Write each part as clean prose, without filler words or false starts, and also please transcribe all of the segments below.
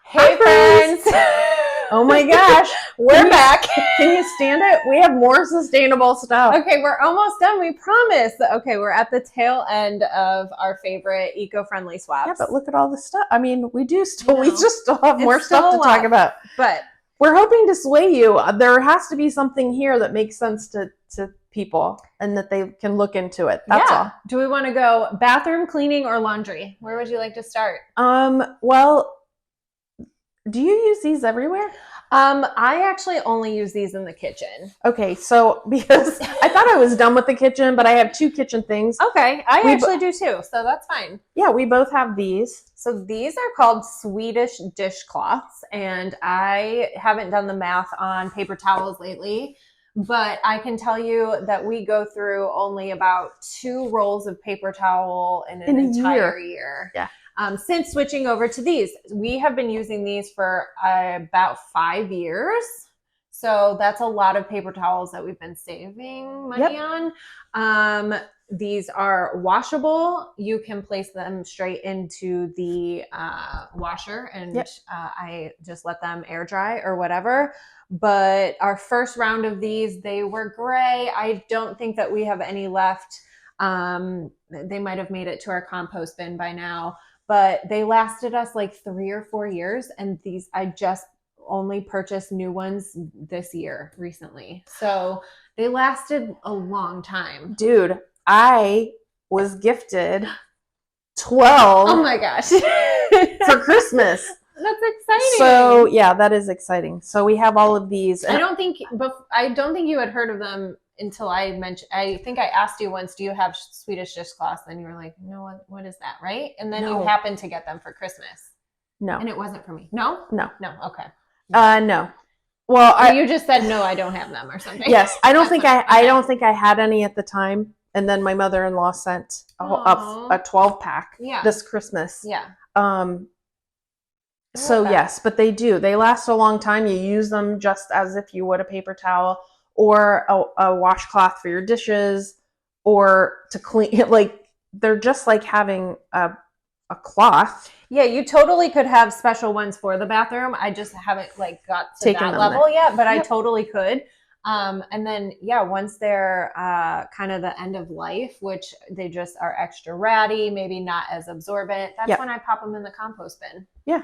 Hey friends. Oh my gosh. We're back. Can you stand it? We have more sustainable stuff. Okay, we're almost done. We promise. Okay, we're at the tail end of our favorite eco-friendly swaps. Yeah, but look at all the stuff. I mean, we just still have more It's still stuff a to talk lot. about. But we're hoping to sway you. There has to be something here that makes sense to people and that they can look into it. That's all. Do we want to go bathroom, cleaning, or laundry? Where would you like to start? Well, do you use these everywhere? I actually only use these in the kitchen. Okay, so because I thought I was done with the kitchen, but I have two kitchen things. Okay, I actually do too, so that's fine. Yeah, we both have these. So these are called Swedish dishcloths, and I haven't done the math on paper towels lately, but I can tell you that we go through only about 2 rolls of paper towel in an entire year. Yeah. Since switching over to these. We have been using these for about 5 years. So that's a lot of paper towels that we've been saving money on. These are washable. You can place them straight into the washer and I just let them air dry or whatever. But our first round of these, they were gray. I don't think that we have any left. They might have made it to our compost bin by now. But they lasted us like 3 or 4 years. And these, I just only purchased new ones this year recently. So they lasted a long time. Dude, I was gifted 12. Oh my gosh. for Christmas. That's exciting. So yeah, that is exciting. So we have all of these. I don't think you had heard of them until I mentioned. I think I asked you once, do you have Swedish dishcloths? And you were like, no, what is that, right? And then you happened to get them for Christmas. No. And it wasn't for me. No? No. Okay. No. Well, you just said no, I don't have them or something. Yes, I don't think I don't think I had any at the time. And then my mother-in-law sent a 12-pack this Christmas. Yeah. So yes, but they do. They last a long time. You use them just as if you would a paper towel or a washcloth for your dishes or to clean. Like they're just like having a cloth. Yeah, you totally could have special ones for the bathroom. I just haven't got to that level yet, but I totally could. And then, once they're kind of the end of life, which they just are extra ratty, maybe not as absorbent, that's when I pop them in the compost bin. Yeah,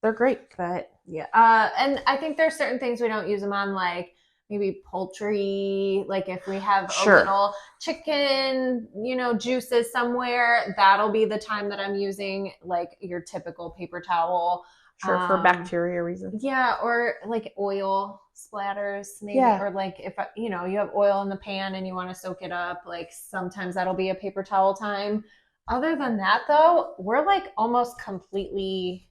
they're great. But and I think there's certain things we don't use them on, like maybe poultry, like if we have a little chicken, juices somewhere, that'll be the time that I'm using like your typical paper towel. Sure, for bacteria reasons. Yeah, or like oil splatters maybe, or like if you have oil in the pan and you want to soak it up, like sometimes that'll be a paper towel time. Other than that though, we're like almost completely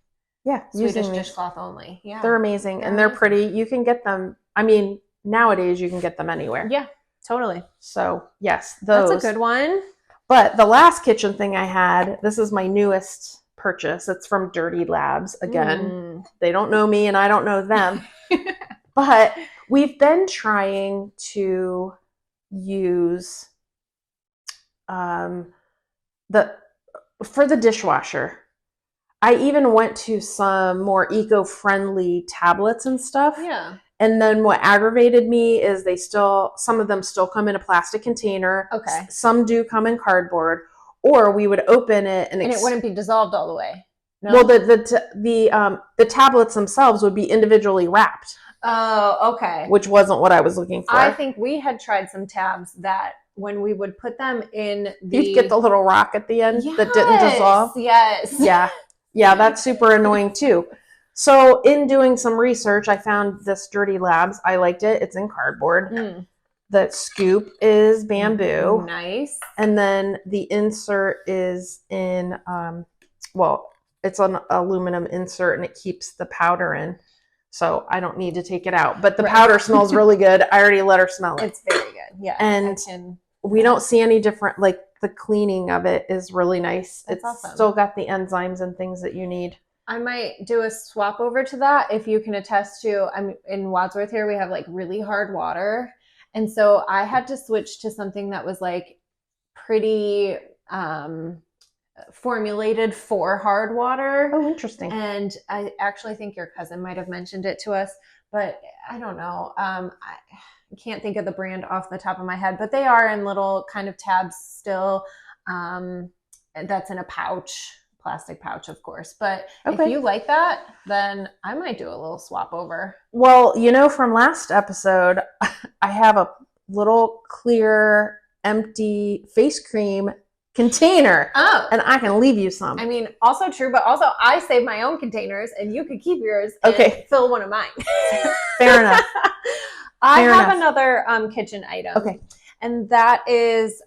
Swedish dishcloth only. Yeah, they're amazing and they're pretty. You can get them. I mean, nowadays you can get them anywhere. Yeah, totally. So yes, those. That's a good one. But the last kitchen thing I had, this is my newest purchase. It's from Dirty Labs. Again, they don't know me and I don't know them. But we've been trying to use for the dishwasher. I even went to some more eco-friendly tablets and stuff. Yeah. And then what aggravated me is some of them still come in a plastic container. Okay. Some do come in cardboard. Or we would open it and it wouldn't be dissolved all the way. No? Well, the tablets themselves would be individually wrapped. Oh, okay. Which wasn't what I was looking for. I think we had tried some tabs that when we would put them in you'd get the little rock at the end that didn't dissolve. Yes. Yeah, that's super annoying too. So in doing some research, I found this Dirty Labs. I liked it. It's in cardboard. The scoop is bamboo. Nice. And then the insert is in, it's an aluminum insert and it keeps the powder in. So I don't need to take it out. But the powder smells really good. I already let her smell it. It's very good. Yeah. And we don't see any different, like the cleaning of it is really nice. That's it's awesome. Still got the enzymes and things that you need. I might do a swap over to that if you can attest to, I'm in Wadsworth here, we have like really hard water. And so I had to switch to something that was like pretty formulated for hard water. Oh, interesting. And I actually think your cousin might have mentioned it to us, but I don't know. I can't think of the brand off the top of my head, but they are in little kind of tabs still. That's in a pouch, plastic pouch, of course. But if you like that, then I might do a little swap over. Well, from last episode, I have a little clear, empty face cream container. Oh. And I can leave you some. I mean, also true, but also I save my own containers and you could keep yours and fill one of mine. Fair enough. I have another kitchen item. Okay. And that is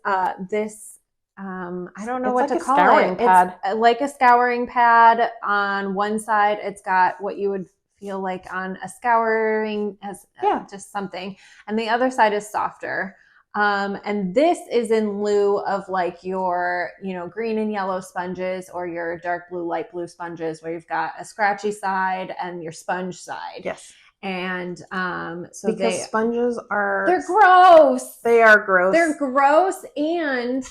this, I don't know what to call it. It's like a scouring pad. On one side, it's got what you would feel like on a scouring as just something. And the other side is softer. And this is in lieu of like your, green and yellow sponges or your dark blue, light blue sponges where you've got a scratchy side and your sponge side. Yes. And so because sponges they're gross. They are gross. They're gross, and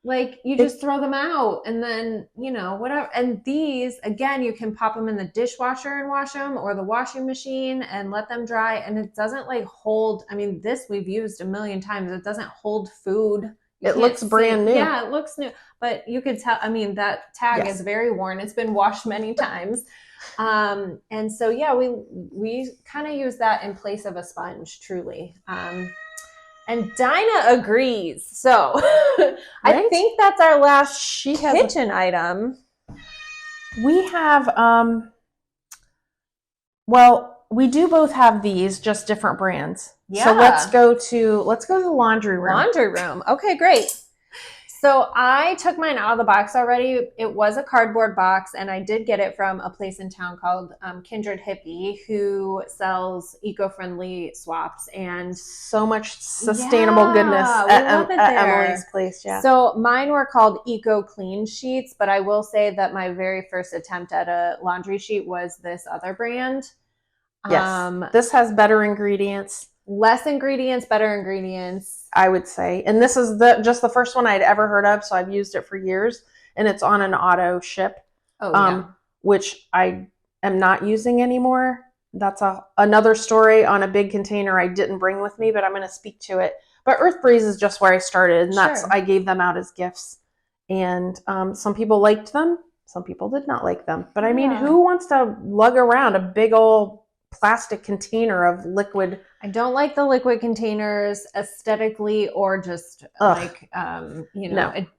like you just throw them out and then, whatever. And these, again, you can pop them in the dishwasher and wash them, or the washing machine and let them dry. And it doesn't like hold. I mean, this we've used a million times. It doesn't hold food. It looks brand new. Yeah, it looks new. But you could tell, I mean, that tag is very worn. It's been washed many times. And so, we kind of use that in place of a sponge, truly. And Dinah agrees. So I think that's our last kitchen item. We have, we do both have these, just different brands. Yeah. So let's go to the laundry room. Laundry room. Okay, great. So I took mine out of the box already. It was a cardboard box, and I did get it from a place in town called Kindred Hippie, who sells eco-friendly swaps and so much sustainable goodness at Emily's place. Yeah. So mine were called Eco Clean Sheets, but I will say that my very first attempt at a laundry sheet was this other brand. Yes. This has better ingredients. Less ingredients, better ingredients, I would say. And this is just the first one I'd ever heard of, so I've used it for years. And it's on an auto ship, which I am not using anymore. That's another story on a big container I didn't bring with me, but I'm going to speak to it. But Earth Breeze is just where I started, and I gave them out as gifts. And some people liked them, some people did not like them. But I mean, who wants to lug around a big old plastic container of liquid? I don't like the liquid containers aesthetically or just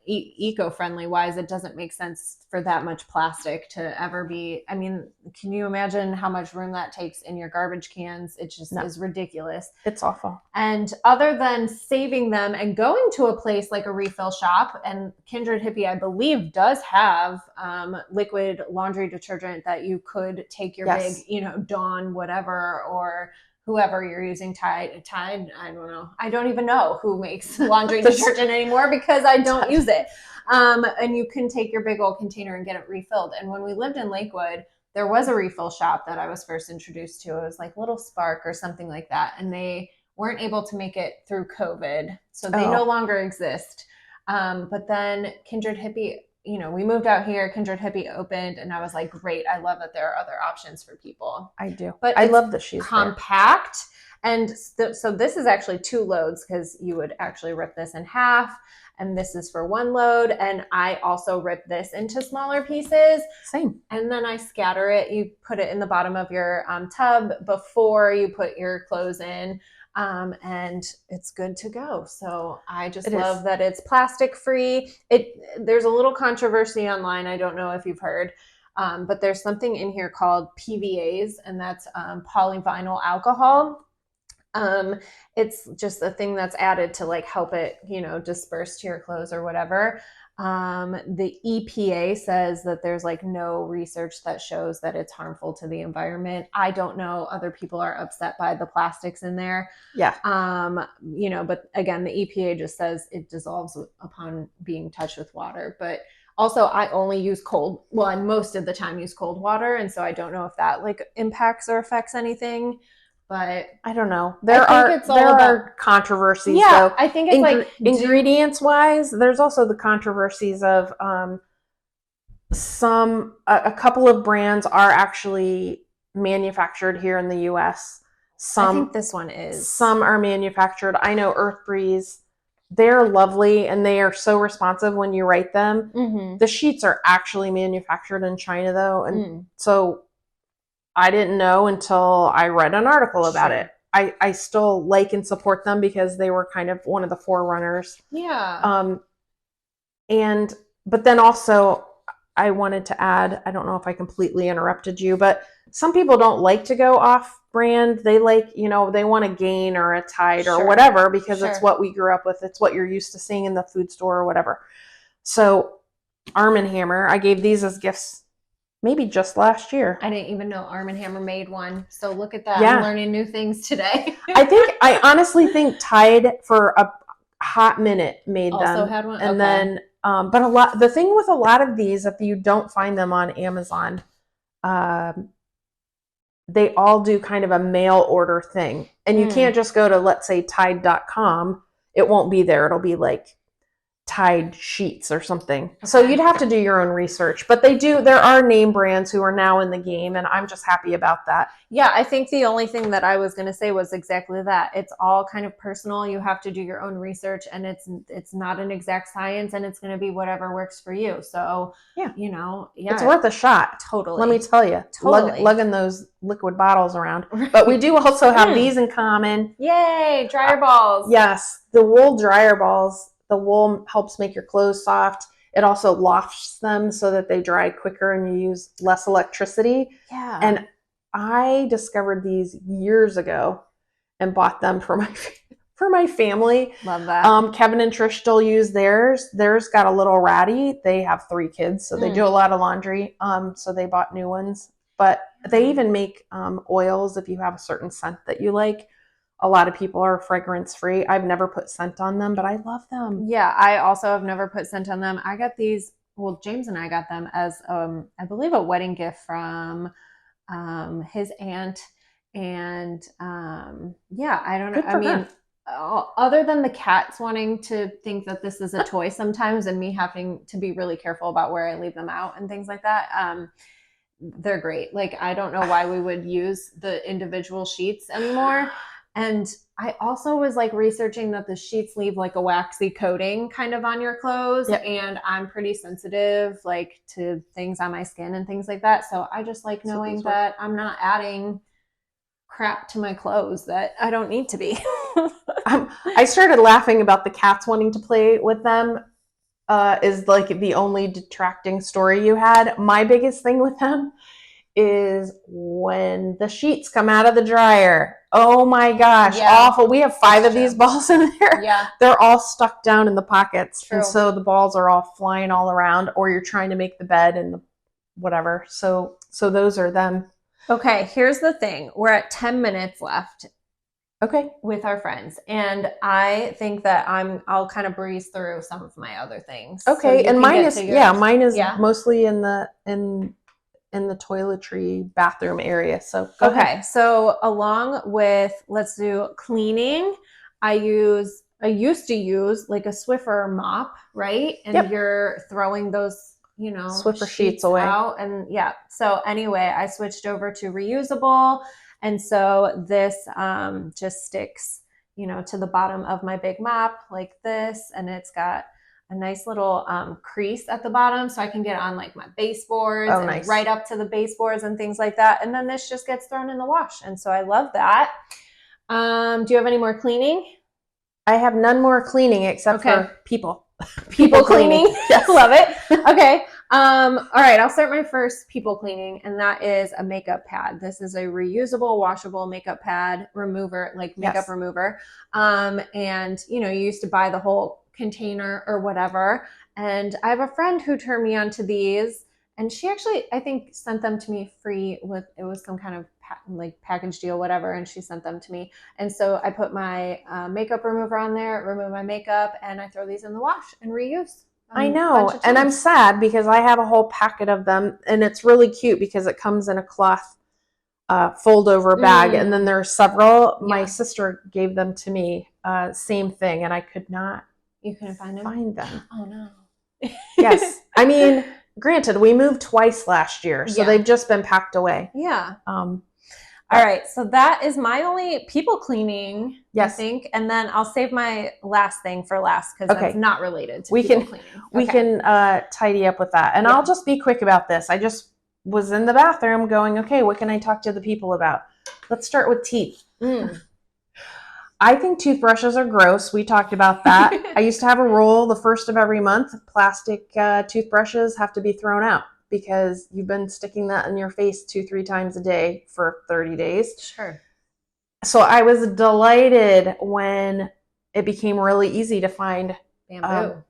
eco-friendly wise. It doesn't make sense for that much plastic to ever be. I mean, can you imagine how much room that takes in your garbage cans? It just is ridiculous. It's awful. And other than saving them and going to a place like a refill shop, and Kindred Hippie, I believe, does have liquid laundry detergent that you could take your big, Dawn, whatever, or whoever you're using, Tide, I don't know. I don't even know who makes laundry detergent anymore because I don't use it. And you can take your big old container and get it refilled. And when we lived in Lakewood, there was a refill shop that I was first introduced to. It was like Little Spark or something like that. And they weren't able to make it through COVID. So they no longer exist. But then Kindred Hippie, we moved out here, Kindred Hippie opened, and I was like, great, I love that there are other options for people. I do. But I love that she's compact. There. And so this is actually 2 loads because you would actually rip this in half, and this is for 1 load. And I also rip this into smaller pieces. Same. And then I scatter it. You put it in the bottom of your tub before you put your clothes in. And it's good to go. So I just love that it's plastic free. There's a little controversy online. I don't know if you've heard, but there's something in here called PVAs, and that's polyvinyl alcohol. It's just a thing that's added to like help it, disperse to your clothes or whatever. The EPA says that there's like no research that shows that it's harmful to the environment. I don't know. Other people are upset by the plastics in there. Yeah. But again, the EPA just says it dissolves upon being touched with water. But also I only use I most of the time use cold water. And so I don't know if that like impacts or affects anything. But I don't know. There are controversies. Yeah, though. I think it's like ingredients wise. There's also the controversies of a couple of brands are actually manufactured here in the US. I think this one is. Some are manufactured. I know Earth Breeze. They're lovely and they are so responsive when you write them. Mm-hmm. The sheets are actually manufactured in China though. And so I didn't know until I read an article about it. I still like and support them because they were kind of one of the forerunners. Yeah. But then also I wanted to add, I don't know if I completely interrupted you, but some people don't like to go off brand. They like, you know, they want a Gain or a Tide or whatever because it's what we grew up with. It's what you're used to seeing in the food store or whatever. So Arm & Hammer, I gave these as gifts maybe just last year. I didn't even know Arm & Hammer made one. So look at that. Yeah. I'm learning new things today. I honestly think Tide for a hot minute made them. Also had one? And then, but the thing with a lot of these, if you don't find them on Amazon, they all do kind of a mail order thing. And you can't just go to, let's say, Tide.com. It won't be there. It'll be like Tide sheets or something. Okay. So you'd have to do your own research. But there are name brands who are now in the game, and I'm just happy about that. Yeah, I think the only thing that I was going to say was exactly that. It's all kind of personal. You have to do your own research, and it's not an exact science, and it's going to be whatever works for you. So, you know, it's worth a shot. Totally. Let me tell you. Totally. Lugging those liquid bottles around. But we do also have these in common. Yay, dryer balls. Yes, the wool dryer balls. The wool helps make your clothes soft. It also lofts them so that they dry quicker and you use less electricity. Yeah. And I discovered these years ago and bought them for my family. Love that. Kevin and Trish still use theirs. Theirs got a little ratty. They have 3 kids, so they do a lot of laundry. So they bought new ones. But they even make oils if you have a certain scent that you like. A lot of people are fragrance free. I've never put scent on them, but I love them. Yeah, I also have never put scent on them. I got these, well, James and I got them as, I believe, a wedding gift from his aunt. And I don't know. I mean, other than the cats wanting to think that this is a toy sometimes and me having to be really careful about where I leave them out and things like that, they're great. Like, I don't know why we would use the individual sheets anymore. And I also was like researching that the sheets leave like a waxy coating kind of on your clothes. Yep. And I'm pretty sensitive like to things on my skin and things like that. So I just like knowing that I'm not adding crap to my clothes that I don't need to be. I started laughing about the cats wanting to play with them. Is like the only detracting story you had. My biggest thing with them is when the sheets come out of the dryer. Oh my gosh, awful. We have 5 of these balls in there. Yeah. They're all stuck down in the pockets. True. And so the balls are all flying all around, or you're trying to make the bed and the whatever. So those are them. Okay, here's the thing. We're at 10 minutes left. Okay. With our friends. And I think that I'll kind of breeze through some of my other things. Okay. So and mine is mostly in the toiletry bathroom area. So go ahead. So along with, let's do cleaning. I used to use like a Swiffer mop, right? And you're throwing those, Swiffer sheets away out. And so anyway, I switched over to reusable. And so this just sticks, to the bottom of my big mop like this. And it's got a nice little crease at the bottom so I can get on like my baseboards and right up to the baseboards and things like that. And then this just gets thrown in the wash. And so I love that. Do you have any more cleaning? I have none more cleaning except for people. People cleaning. Yes. Love it. Okay. All right. I'll start my first people cleaning, and that is a makeup pad. This is a reusable, washable makeup pad remover, like makeup remover. And you used to buy the whole container or whatever. And I have a friend who turned me onto these, and she actually, I think, sent them to me free with, it was some kind of package deal, whatever. And she sent them to me. And so I put my makeup remover on there, remove my makeup, and I throw these in the wash and reuse. I know. And I'm sad because I have a whole packet of them, and it's really cute because it comes in a cloth fold over bag. And then there are several. My sister gave them to me. Same thing. And I could not. You couldn't find them? Find them. Oh no. Yes. I mean, Granted, we moved twice last year, so they've just been packed away. Yeah. All right, so that is my only people cleaning, I think, and then I'll save my last thing for last because that's not related to people cleaning. We can tidy up with that, and I'll just be quick about this. I just was in the bathroom going, okay, what can I talk to the people about? Let's start with teeth. I think toothbrushes are gross. We talked about that. I used to have a rule the first of every month, plastic toothbrushes have to be thrown out, because you've been sticking that in your face 2-3 times a day for 30 days. Sure. So I was delighted when it became really easy to find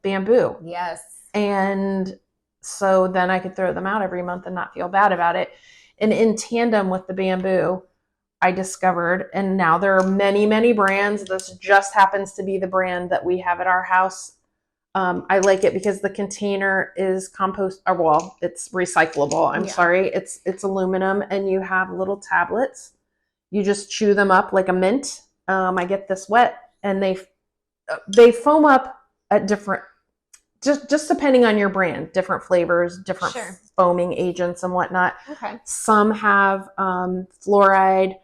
bamboo. Yes. And so then I could throw them out every month and not feel bad about it. And in tandem with the bamboo, I discovered, and now there are many, many brands. This just happens to be the brand that we have at our house. I like it because the container is it's recyclable. I'm sorry. It's aluminum, and you have little tablets. You just chew them up like a mint. I get this wet, and they foam up at different, just depending on your brand, different flavors, different foaming agents and whatnot. Okay. Some have fluoride.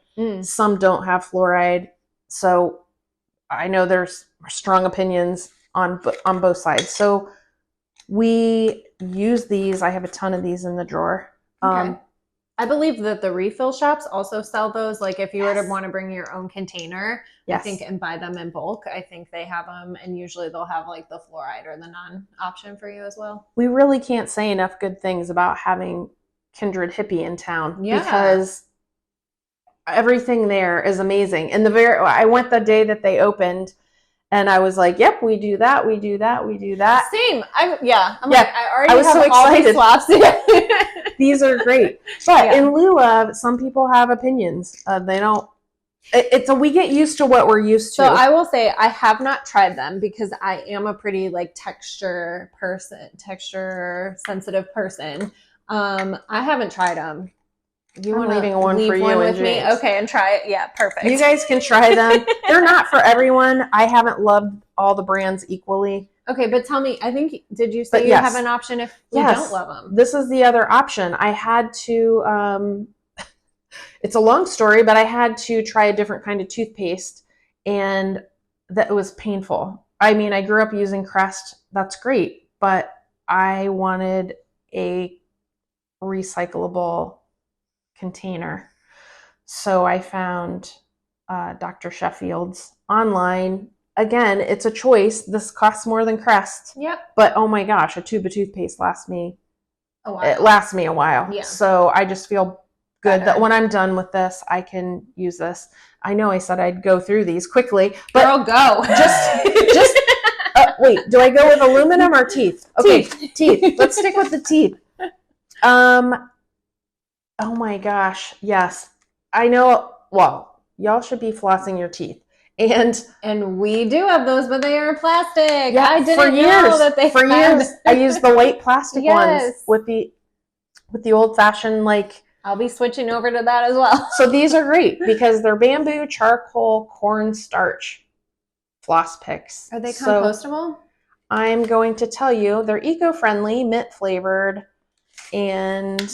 Some don't have fluoride. So I know there's strong opinions on both sides. So we use these. I have a ton of these in the drawer. I believe that the refill shops also sell those. Like if you were to want to bring your own container, I think, and buy them in bulk, I think they have them. And usually they'll have like the fluoride or the non option for you as well. We really can't say enough good things about having Kindred Hippie in town because everything there is amazing. And I went the day that they opened, and I was like, yep, we do that, we do that, we do that. Same. I already was have so all excited. these swaps. These are great. But in lieu of, some people have opinions. They don't, we get used to what we're used to. So I will say I have not tried them because I am a pretty like texture sensitive person. I haven't tried them. You want leaving one for you one and with me? Okay, and try it. Yeah, perfect. You guys can try them. They're not for everyone. I haven't loved all the brands equally. Okay, but tell me, did you say you have an option if you don't love them? This is the other option. I had to, it's a long story, but I had to try a different kind of toothpaste, and that was painful. I mean, I grew up using Crest. That's great, but I wanted a recyclable container. So I found Dr. Sheffield's online. Again, it's a choice. This costs more than Crest. Yep. But oh my gosh, a tube of toothpaste lasts me a while. It lasts me a while. Yeah. So I just feel good that when I'm done with this, I can use this. I know I said I'd go through these quickly, but girl, go. Just wait, do I go with aluminum or teeth? Okay, teeth. Let's stick with the teeth. Oh my gosh, yes. I know, well, y'all should be flossing your teeth. And we do have those, but they are plastic. Yeah, I didn't know that they For years, I used the white plastic ones with the old-fashioned, like... I'll be switching over to that as well. So these are great because they're bamboo, charcoal, cornstarch floss picks. Are they compostable? I'm going to tell you, they're eco-friendly, mint-flavored, and...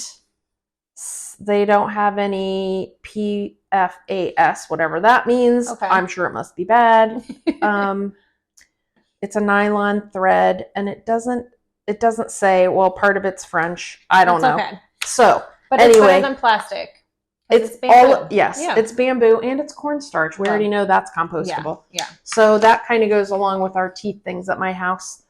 they don't have any PFAS, whatever that means. Okay. I'm sure it must be bad. It's a nylon thread, and it doesn't say, well, part of it's French. I don't know. Okay. So, but anyway, it's better than plastic. It's bamboo. It's bamboo, and it's cornstarch. We already know that's compostable. Yeah. So that kind of goes along with our teeth things at my house.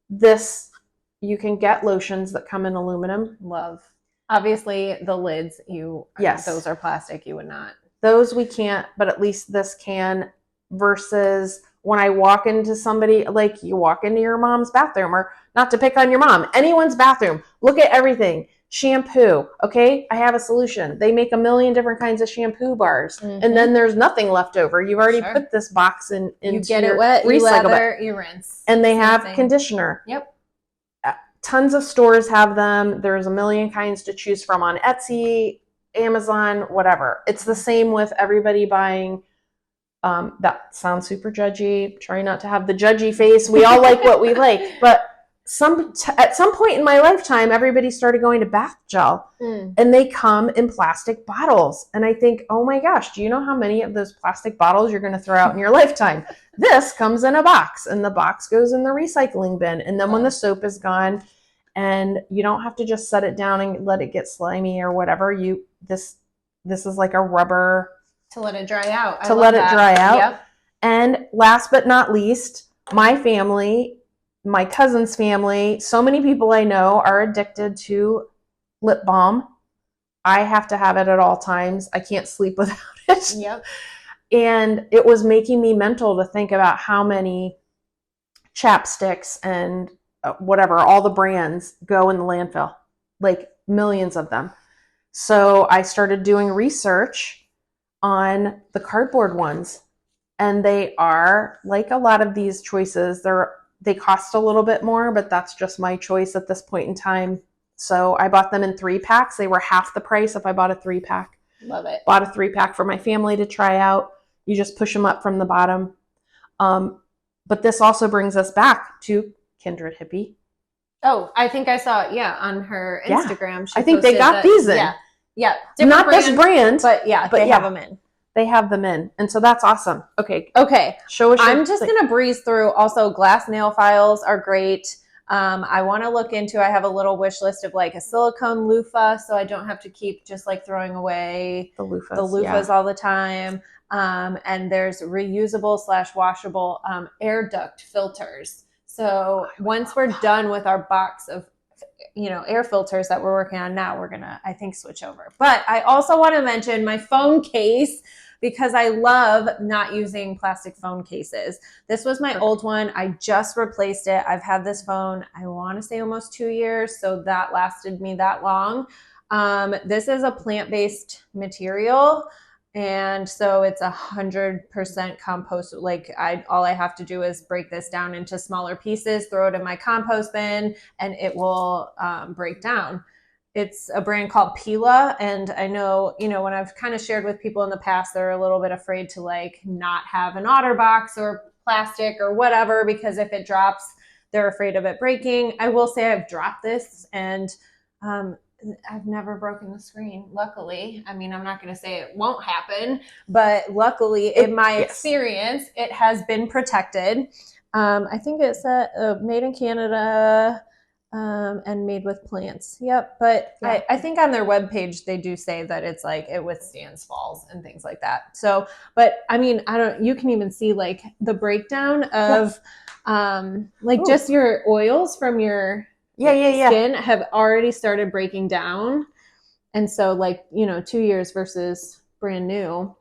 This, you can get lotions that come in aluminum. Love. Obviously, the lids, those are plastic. You would not. Those we can't, but at least this can. Versus when I walk into somebody, like you walk into your mom's bathroom, or not to pick on your mom, anyone's bathroom, look at everything. Shampoo, okay? I have a solution. They make a million different kinds of shampoo bars, and then there's nothing left over. You've already put this box into you get it wet, you lather, you rinse. And they have conditioner. Yep. Tons of stores have them. There's a million kinds to choose from on Etsy, Amazon, whatever. It's the same with everybody buying. That sounds super judgy. Try not to have the judgy face. We all like what we like. But at some point in my lifetime, everybody started going to bath gel, and they come in plastic bottles. And I think, oh my gosh, do you know how many of those plastic bottles you're going to throw out in your lifetime? This comes in a box, and the box goes in the recycling bin. And then when the soap is gone, and you don't have to just set it down and let it get slimy or whatever, this is like a rubber to let it dry out. Yep. And last but not least, my family, my cousin's family, so many people I know are addicted to lip balm. I have to have it at all times. I can't sleep without it. Yep. And it was making me mental to think about how many chapsticks and whatever, all the brands go in the landfill, like millions of them. So I started doing research on the cardboard ones. And they are, like a lot of these choices, they cost a little bit more, but that's just my choice at this point in time. So I bought them in 3-packs. They were half the price if I bought a 3-pack. Love it. Bought a 3-pack for my family to try out. You just push them up from the bottom. But this also brings us back to Kindred Hippie. Oh, I think I saw it, on her Instagram. I think they got these in. Yeah. Not brand, this brand. But they have them in. They have them in. And so that's awesome. Okay. Show us. I'm just going to breeze through. Also, glass nail files are great. I want to look into, I have a little wish list of like a silicone loofah, so I don't have to keep just like throwing away the loofahs all the time. And there's reusable / washable air duct filters. So once we're done with our box of air filters that we're working on now, we're going to, I think, switch over. But I also want to mention my phone case, because I love not using plastic phone cases. This was my old one. I just replaced it. I've had this phone, I want to say almost 2 years. So that lasted me that long. This is a plant-based material. And so it's 100% compost. Like all I have to do is break this down into smaller pieces, throw it in my compost bin, and it will break down. It's a brand called Pila. And I know, when I've kind of shared with people in the past, they're a little bit afraid to like not have an OtterBox or plastic or whatever, because if it drops, they're afraid of it breaking. I will say I've dropped this and I've never broken the screen, luckily. I mean, I'm not going to say it won't happen, but luckily in my experience, it has been protected. I think it's made in Canada and made with plants. Yep. But I think on their webpage, they do say that it's like it withstands falls and things like that. So, but I mean, you can even see like the breakdown of just your oils from your skin have already started breaking down. And so 2 years versus brand new.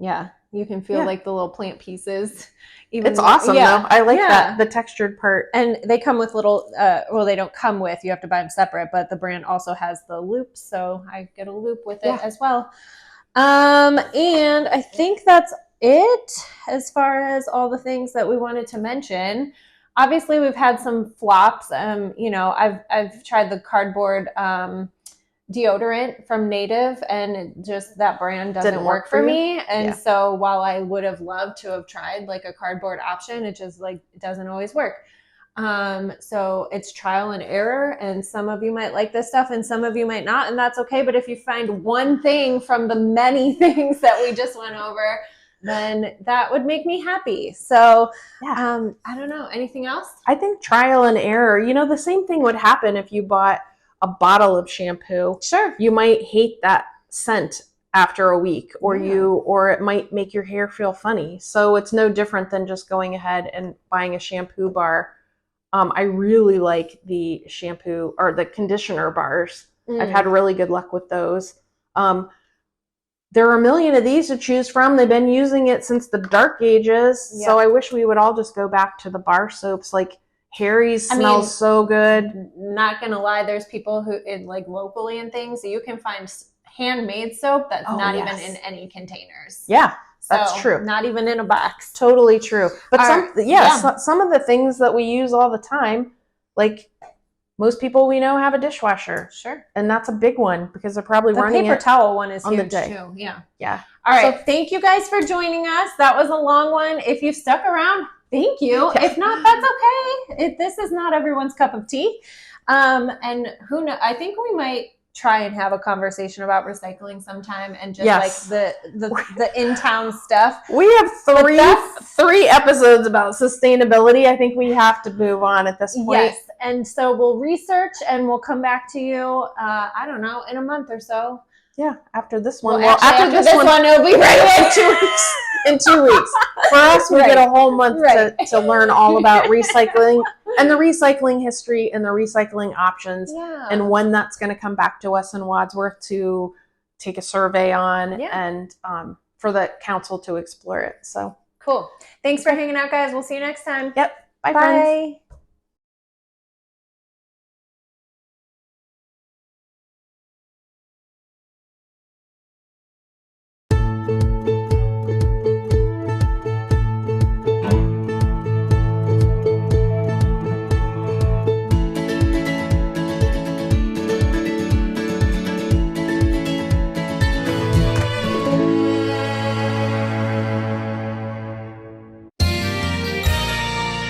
Yeah. You can feel like the little plant pieces. It's awesome though. I like that, the textured part. And they come with little, they don't come with, you have to buy them separate, but the brand also has the loop. So I get a loop with it as well. And I think that's it as far as all the things that we wanted to mention. Obviously we've had some flops. I've tried the cardboard, deodorant from Native, and just that brand doesn't work for me. And so while I would have loved to have tried like a cardboard option, it just it doesn't always work. So it's trial and error, and some of you might like this stuff and some of you might not, and that's okay. But if you find one thing from the many things that we just went over, then that would make me happy. So I don't know, anything else? I think trial and error, the same thing would happen if you bought a bottle of shampoo. Sure. You might hate that scent after a week, or it might make your hair feel funny. So it's no different than just going ahead and buying a shampoo bar. I really like the shampoo or the conditioner bars. I've had really good luck with those. There are a million of these to choose from. They've been using it since the dark ages. So I wish we would all just go back to the bar soaps. Like Harry's smells so good. Not gonna lie, there's people who locally and things, so you can find handmade soap that's not even in any containers. Yeah, that's true. Not even in a box. Totally true. But some of the things that we use all the time, like most people we know have a dishwasher. Sure. And that's a big one because they're probably running paper towel one is huge too. Yeah. All right. So, thank you guys for joining us. That was a long one. If you stuck around, Thank you. Yeah. If not, that's okay. This is not everyone's cup of tea. And who knows? I think we might try and have a conversation about recycling sometime and just Yes. like the in-town stuff. We have three episodes about sustainability. I think we have to move on at this point. Yes. And so we'll research and we'll come back to you, I don't know, in a month or so. Yeah, after this one. Well, after this one, it'll be right away. 2 weeks. In 2 weeks. For us, we get a whole month to learn all about recycling and the recycling history and the recycling options and when that's going to come back to us in Wadsworth to take a survey on and for the council to explore it. So cool. Thanks for hanging out, guys. We'll see you next time. Yep. Bye. Friends.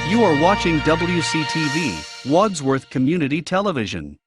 You are watching WCTV, Wadsworth Community Television.